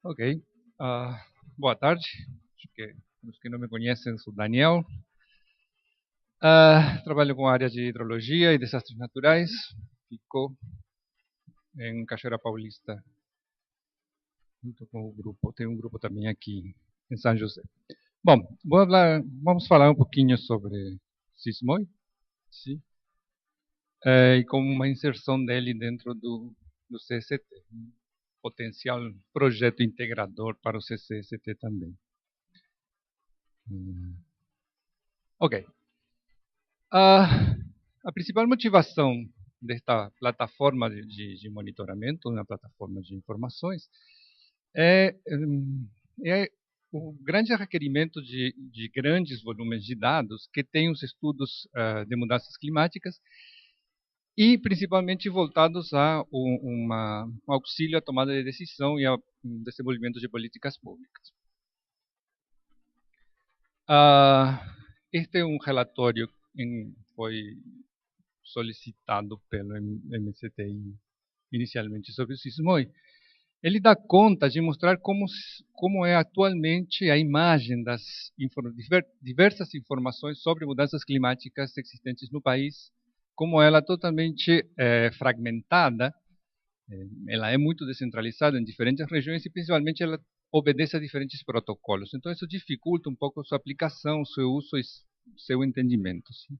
Ok. Boa tarde. Acho que os que não me conhecem, sou Daniel. Trabalho com a área de hidrologia e desastres naturais. Fico em Cachoeira Paulista, junto com o grupo. Tem um grupo também aqui em São José. Bom, vamos falar um pouquinho sobre Sismoy, sim? E como uma inserção dele dentro do CCT. Um potencial projeto integrador para o CCT também. Ok. A principal motivação desta plataforma de monitoramento, uma plataforma de informações, é, é o grande requerimento de grandes volumes de dados que tem os estudos de mudanças climáticas e principalmente voltados a um auxílio à tomada de decisão e ao desenvolvimento de políticas públicas. Este é um relatório que foi solicitado pelo MCTI inicialmente sobre o Sismoy. Ele dá conta de mostrar como é atualmente a imagem das diversas informações sobre mudanças climáticas existentes no país, como ela é totalmente fragmentada, ela é muito descentralizada em diferentes regiões e principalmente ela obedece a diferentes protocolos. Então isso dificulta um pouco sua aplicação, seu uso e seu entendimento. Sim?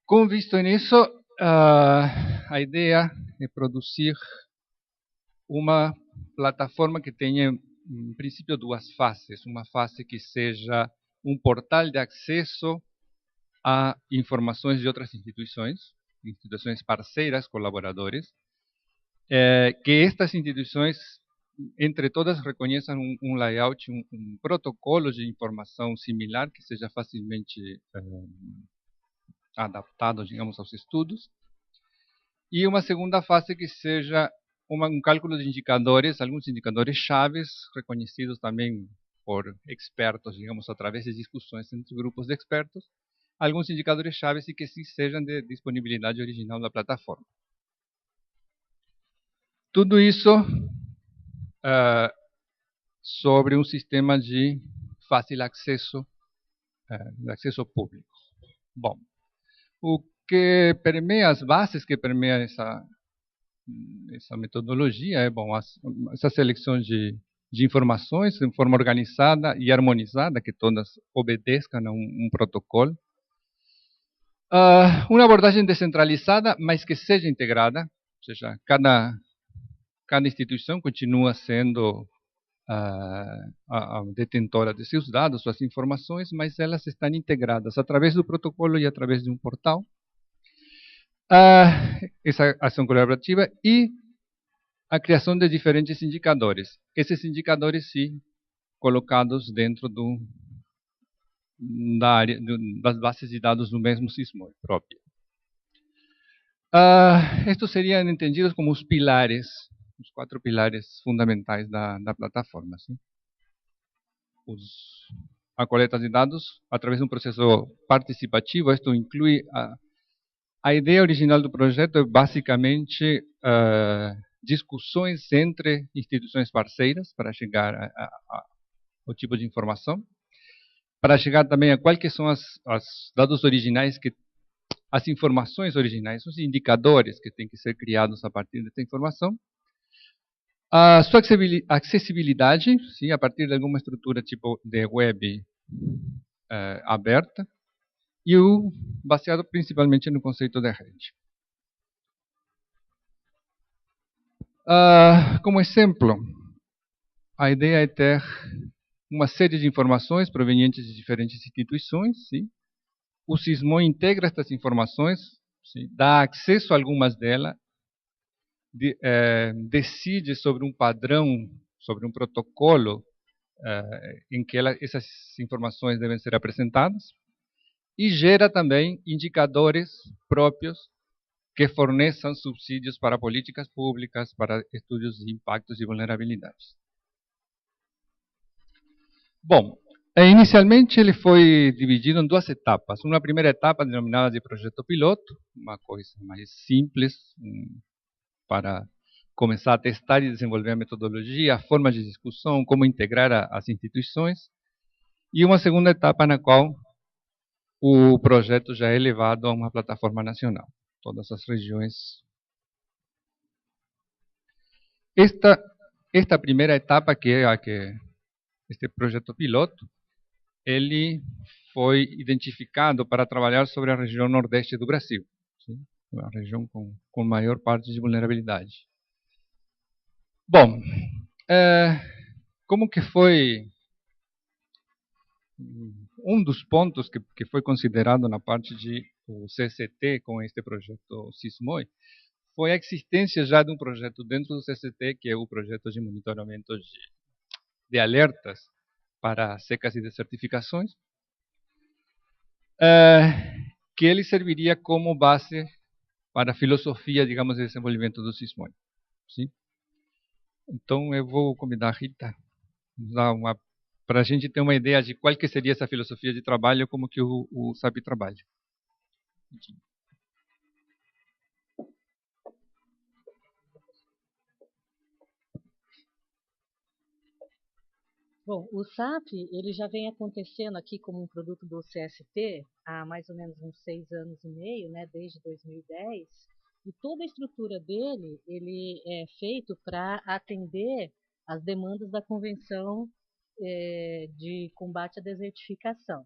Com visto nisso, a ideia é produzir uma plataforma que tenha, em princípio, duas fases. Uma fase que seja um portal de acesso a informações de outras instituições parceiras, colaboradores, que estas instituições, entre todas, reconheçam um layout, um protocolo de informação similar que seja facilmente adaptado, digamos, aos estudos. E uma segunda fase que seja um cálculo de indicadores, alguns indicadores chaves, reconhecidos também por expertos, digamos, através de discussões entre grupos de expertos, alguns indicadores chaves e que sim sejam de disponibilidade original da plataforma. Tudo isso sobre um sistema de fácil acesso, acesso público. Bom, o que permeia as bases que permeia essa metodologia é, bom, essa seleção de informações de forma organizada e harmonizada, que todas obedeçam a um protocolo. Uma abordagem descentralizada, mas que seja integrada, ou seja, cada instituição continua sendo a detentora de seus dados, suas informações, mas elas estão integradas através do protocolo e através de um portal. Essa ação colaborativa e a criação de diferentes indicadores. Esses indicadores, sim, colocados dentro das bases de dados do mesmo Sismoy próprio. Estes seriam entendidos como os pilares, os 4 pilares fundamentais da plataforma. Sim? A coleta de dados através de um processo participativo, isto inclui a ideia original do projeto é basicamente discussões entre instituições parceiras para chegar ao tipo de informação, para chegar também a quais são os dados originais, as informações originais, os indicadores que têm que ser criados a partir dessa informação, a sua acessibilidade, sim, a partir de alguma estrutura tipo de web aberta, e baseado principalmente no conceito de rede. Como exemplo, a ideia é ter uma série de informações provenientes de diferentes instituições. Sim? O Sismoy integra estas informações, sim? Dá acesso a algumas delas, decide sobre um padrão, sobre um protocolo em que essas informações devem ser apresentadas e gera também indicadores próprios que forneçam subsídios para políticas públicas, para estudos de impactos e vulnerabilidades. Bom, inicialmente ele foi dividido em 2 etapas. Uma primeira etapa denominada de projeto piloto, uma coisa mais simples para começar a testar e desenvolver a metodologia, a forma de discussão, como integrar as instituições, e uma segunda etapa na qual o projeto já é levado a uma plataforma nacional, todas as regiões. Esta primeira etapa, que é a que este projeto piloto, ele foi identificado para trabalhar sobre a região nordeste do Brasil, sim? A região com maior parte de vulnerabilidade. Bom, como que foi um dos pontos que foi considerado na parte de o CCT com este projeto SISMOI foi a existência já de um projeto dentro do CCT, que é o projeto de monitoramento de alertas para secas e desertificações, que ele serviria como base para a filosofia, digamos, de desenvolvimento do SISMOI. Sim? Então, eu vou convidar a Rita para a gente ter uma ideia de qual que seria essa filosofia de trabalho, como que o SAP trabalha. Bom, o SAP ele já vem acontecendo aqui como um produto do CST há mais ou menos uns 6 anos e meio, né, desde 2010, e toda a estrutura dele ele é feito para atender às demandas da Convenção de Combate à Desertificação.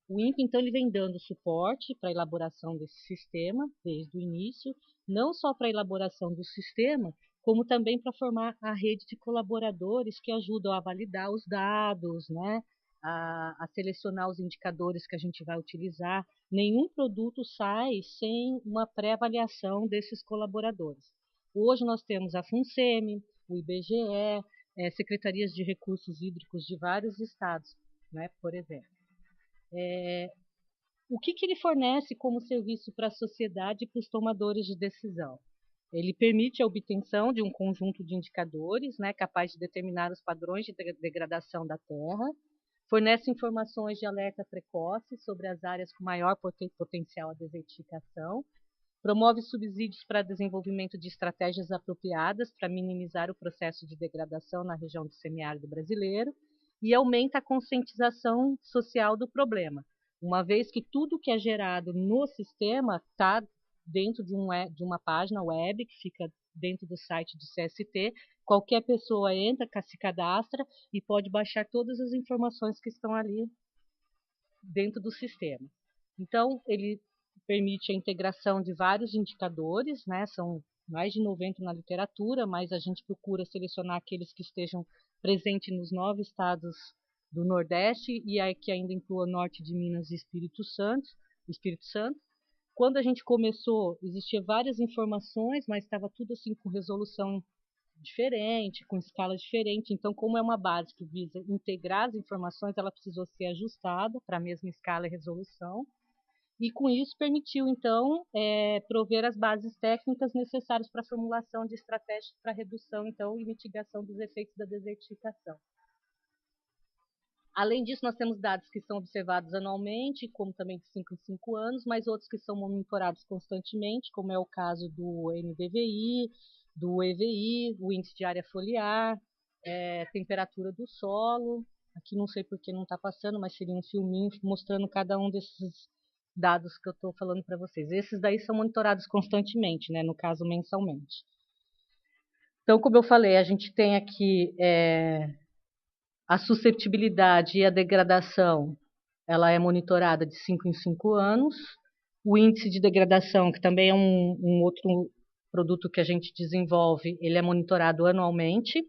O INPE, então, ele vem dando suporte para a elaboração desse sistema, desde o início, não só para a elaboração do sistema, como também para formar a rede de colaboradores que ajudam a validar os dados, né? a selecionar os indicadores que a gente vai utilizar. Nenhum produto sai sem uma pré-avaliação desses colaboradores. Hoje nós temos a FUNSEMI, o IBGE, secretarias de recursos hídricos de vários estados, né, por exemplo. O que ele fornece como serviço para a sociedade e para os tomadores de decisão? Ele permite a obtenção de um conjunto de indicadores, né, capaz de determinar os padrões de degradação da terra, fornece informações de alerta precoce sobre as áreas com maior potencial à desertificação, promove subsídios para desenvolvimento de estratégias apropriadas para minimizar o processo de degradação na região do semiárido brasileiro e aumenta a conscientização social do problema, uma vez que tudo que é gerado no sistema está dentro de uma página web que fica dentro do site do CST. Qualquer pessoa entra, se cadastra e pode baixar todas as informações que estão ali dentro do sistema. Então, ele permite a integração de vários indicadores, né? São mais de 90 na literatura, mas a gente procura selecionar aqueles que estejam presentes nos 9 estados do Nordeste e que ainda inclua Norte de Minas e Espírito Santo. Quando a gente começou, existia várias informações, mas estava tudo assim com resolução diferente, com escala diferente. Então, como é uma base que visa integrar as informações, ela precisou ser ajustada para a mesma escala e resolução. E com isso permitiu, então, prover as bases técnicas necessárias para a formulação de estratégias para redução, então, e mitigação dos efeitos da desertificação. Além disso, nós temos dados que são observados anualmente, como também de 5 em 5 anos, mas outros que são monitorados constantemente, como é o caso do NDVI, do EVI, o índice de área foliar, temperatura do solo. Aqui não sei por que não está passando, mas seria um filminho mostrando cada um desses dados que eu estou falando para vocês. Esses daí são monitorados constantemente, né, no caso mensalmente. Então, como eu falei, a gente tem aqui a susceptibilidade e a degradação, ela é monitorada de 5 em 5 anos. O índice de degradação, que também é um outro produto que a gente desenvolve, ele é monitorado anualmente,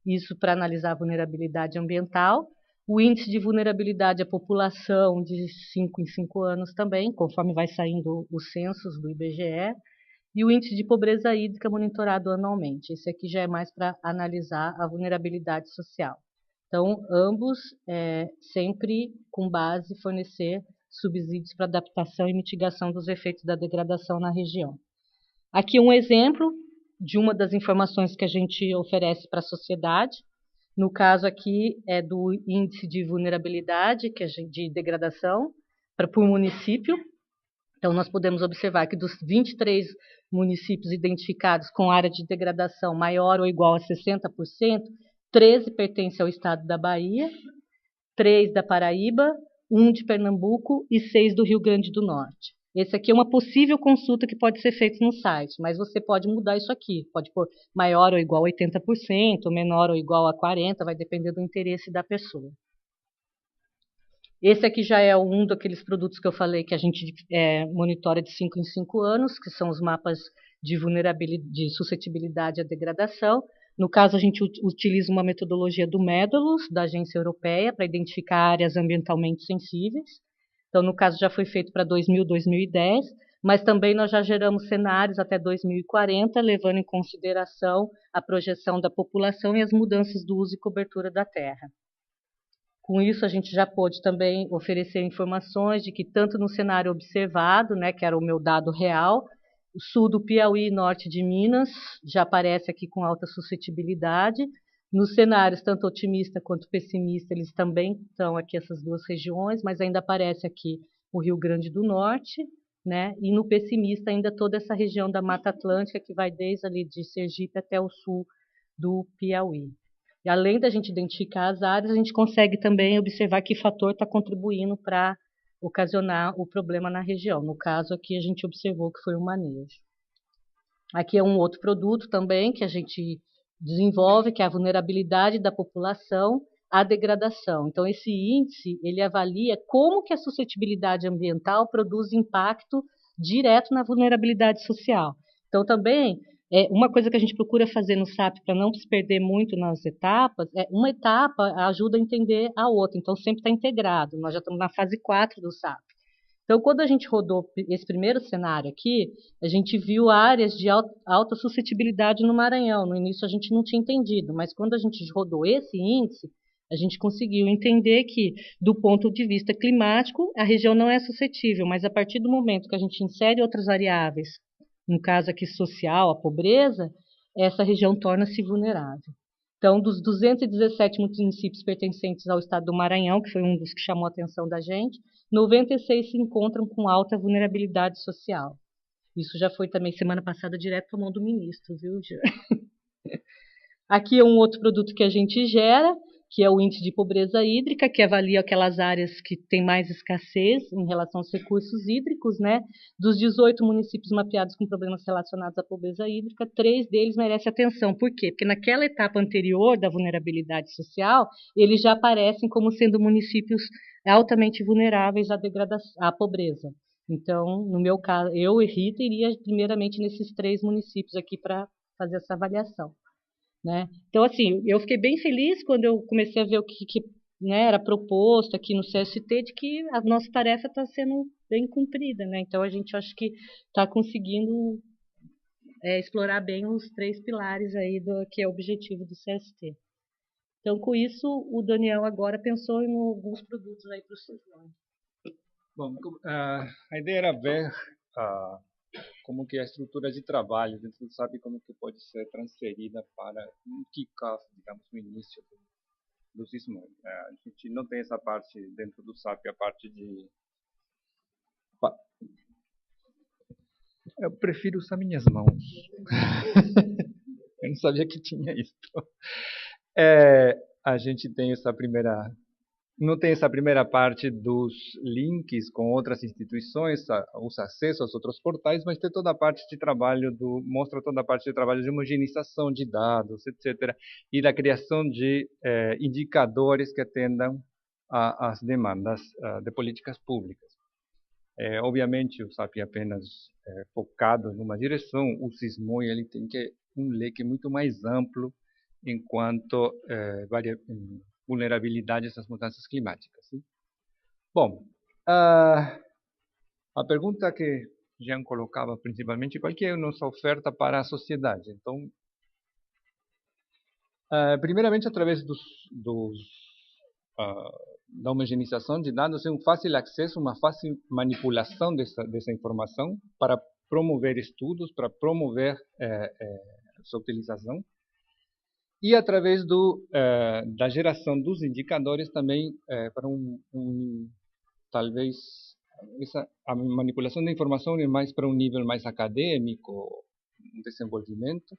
isso para analisar a vulnerabilidade ambiental. O índice de vulnerabilidade à população de 5 em 5 anos também, conforme vai saindo os censos do IBGE. E o índice de pobreza hídrica monitorado anualmente. Esse aqui já é mais para analisar a vulnerabilidade social. Então, ambos sempre com base fornecer subsídios para adaptação e mitigação dos efeitos da degradação na região. Aqui um exemplo de uma das informações que a gente oferece para a sociedade. No caso aqui é do índice de vulnerabilidade, de degradação, por município. Então, nós podemos observar que dos 23 municípios identificados com área de degradação maior ou igual a 60%, 13 pertencem ao estado da Bahia, 3 da Paraíba, 1 de Pernambuco e 6 do Rio Grande do Norte. Esse aqui é uma possível consulta que pode ser feita no site, mas você pode mudar isso aqui. Pode pôr maior ou igual a 80%, menor ou igual a 40%, vai depender do interesse da pessoa. Esse aqui já é um daqueles produtos que eu falei que a gente monitora de 5 em 5 anos, que são os mapas de vulnerabilidade, de suscetibilidade à degradação. No caso, a gente utiliza uma metodologia do Médalos, da Agência Europeia, para identificar áreas ambientalmente sensíveis. Então, no caso, já foi feito para 2000, 2010, mas também nós já geramos cenários até 2040, levando em consideração a projeção da população e as mudanças do uso e cobertura da terra. Com isso, a gente já pôde também oferecer informações de que tanto no cenário observado, né, que era o meu dado real, o sul do Piauí e norte de Minas já aparece aqui com alta suscetibilidade. Nos cenários, tanto otimista quanto pessimista, eles também estão aqui, essas duas regiões, mas ainda aparece aqui o Rio Grande do Norte, né? E no pessimista ainda toda essa região da Mata Atlântica, que vai desde ali de Sergipe até o sul do Piauí. E além da gente identificar as áreas, a gente consegue também observar que fator está contribuindo para ocasionar o problema na região. No caso aqui, a gente observou que foi o manejo. Aqui é um outro produto também que a gente desenvolve, que é a vulnerabilidade da população à degradação. Então, esse índice, ele avalia como que a suscetibilidade ambiental produz impacto direto na vulnerabilidade social. Então, também, uma coisa que a gente procura fazer no SAP para não se perder muito nas etapas, uma etapa ajuda a entender a outra, então sempre está integrado. Nós já estamos na fase 4 do SAP. Então, quando a gente rodou esse primeiro cenário aqui, a gente viu áreas de alta suscetibilidade no Maranhão. No início a gente não tinha entendido, mas quando a gente rodou esse índice, a gente conseguiu entender que, do ponto de vista climático, a região não é suscetível, mas a partir do momento que a gente insere outras variáveis, no caso aqui social, a pobreza, essa região torna-se vulnerável. Então, dos 217 municípios pertencentes ao estado do Maranhão, que foi um dos que chamou a atenção da gente, 96 se encontram com alta vulnerabilidade social. Isso já foi também semana passada direto para a mão do ministro, viu, Jean? Aqui é um outro produto que a gente gera, que é o índice de pobreza hídrica, que avalia aquelas áreas que têm mais escassez em relação aos recursos hídricos, né? Dos 18 municípios mapeados com problemas relacionados à pobreza hídrica, 3 deles merecem atenção. Por quê? Porque naquela etapa anterior da vulnerabilidade social, eles já aparecem como sendo municípios altamente vulneráveis à degradação, à pobreza. Então, no meu caso, eu e Rita iria primeiramente nesses 3 municípios aqui para fazer essa avaliação. Né? Então, assim, eu fiquei bem feliz quando eu comecei a ver o que né, era proposto aqui no CST, de que a nossa tarefa está sendo bem cumprida. Né? Então, a gente acho que está conseguindo explorar bem os 3 pilares aí que é o objetivo do CST. Então, com isso, o Daniel agora pensou em alguns produtos aí para o Suzano. Bom, a ideia era ver como que a estrutura de trabalho dentro do SAP, como que pode ser transferida para um kick-off, digamos, no início do SISMOI. A gente não tem essa parte dentro do SAP, a parte de... Eu prefiro usar minhas mãos. Eu não sabia que tinha isso. A gente tem essa primeira... Não tem essa primeira parte dos links com outras instituições, os acessos aos outros portais, mas tem toda a parte de trabalho mostra toda a parte de trabalho de homogeneização de dados, etc., e da criação de indicadores que atendam às demandas de políticas públicas. Obviamente, o SAP é apenas focado numa direção, o SISMOI ele tem um leque muito mais amplo enquanto vulnerabilidade a essas mudanças climáticas. Sim? Bom, a pergunta que Jean colocava principalmente, qual que é a nossa oferta para a sociedade? Então, primeiramente, através da homogeneização de dados, é um fácil acesso, uma fácil manipulação dessa informação para promover estudos, para promover sua utilização. E através da geração dos indicadores também para talvez A manipulação da informação é mais para um nível mais acadêmico, um desenvolvimento,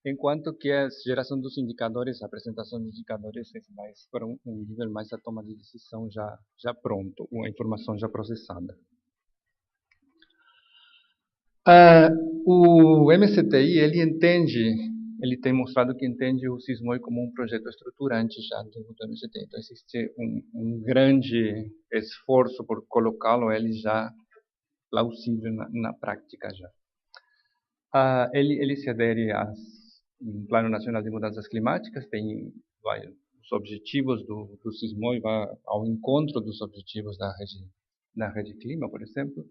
enquanto que a geração dos indicadores, a apresentação de indicadores é mais para um nível mais a toma de decisão já pronto, uma informação já processada. O MCTI, ele tem mostrado que entende o SISMOI como um projeto estruturante já do MCTI. Então, existe um grande esforço por colocá-lo ele já plausível na prática já. Ele se adere ao Plano Nacional de Mudanças Climáticas, tem os objetivos do SISMOI, vai ao encontro dos objetivos da Rede Clima, por exemplo.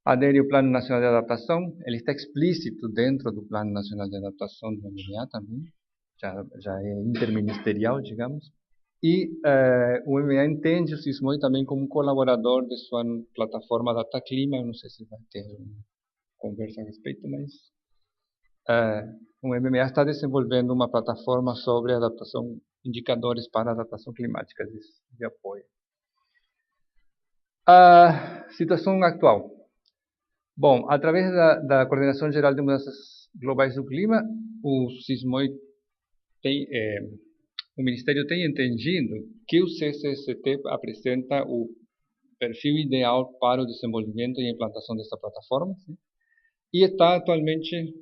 Adere ao Plano Nacional de Adaptação, ele está explícito dentro do Plano Nacional de Adaptação do MMA também, já é interministerial, digamos. E o MMA entende o SISMOI também como um colaborador de sua plataforma DataClima, eu não sei se vai ter uma conversa a respeito, mas o MMA está desenvolvendo uma plataforma sobre adaptação, indicadores para adaptação climática de apoio. A situação atual. Bom, através da Coordenação Geral de Mudanças Globais do Clima, o SISMOI o Ministério tem entendido que o CCST apresenta o perfil ideal para o desenvolvimento e implantação dessa plataforma, sim? E está atualmente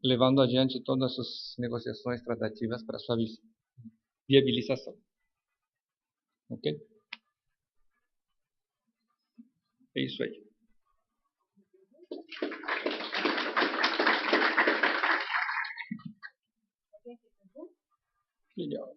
levando adiante todas as negociações tratativas para sua viabilização. Ok? É isso aí. Legal.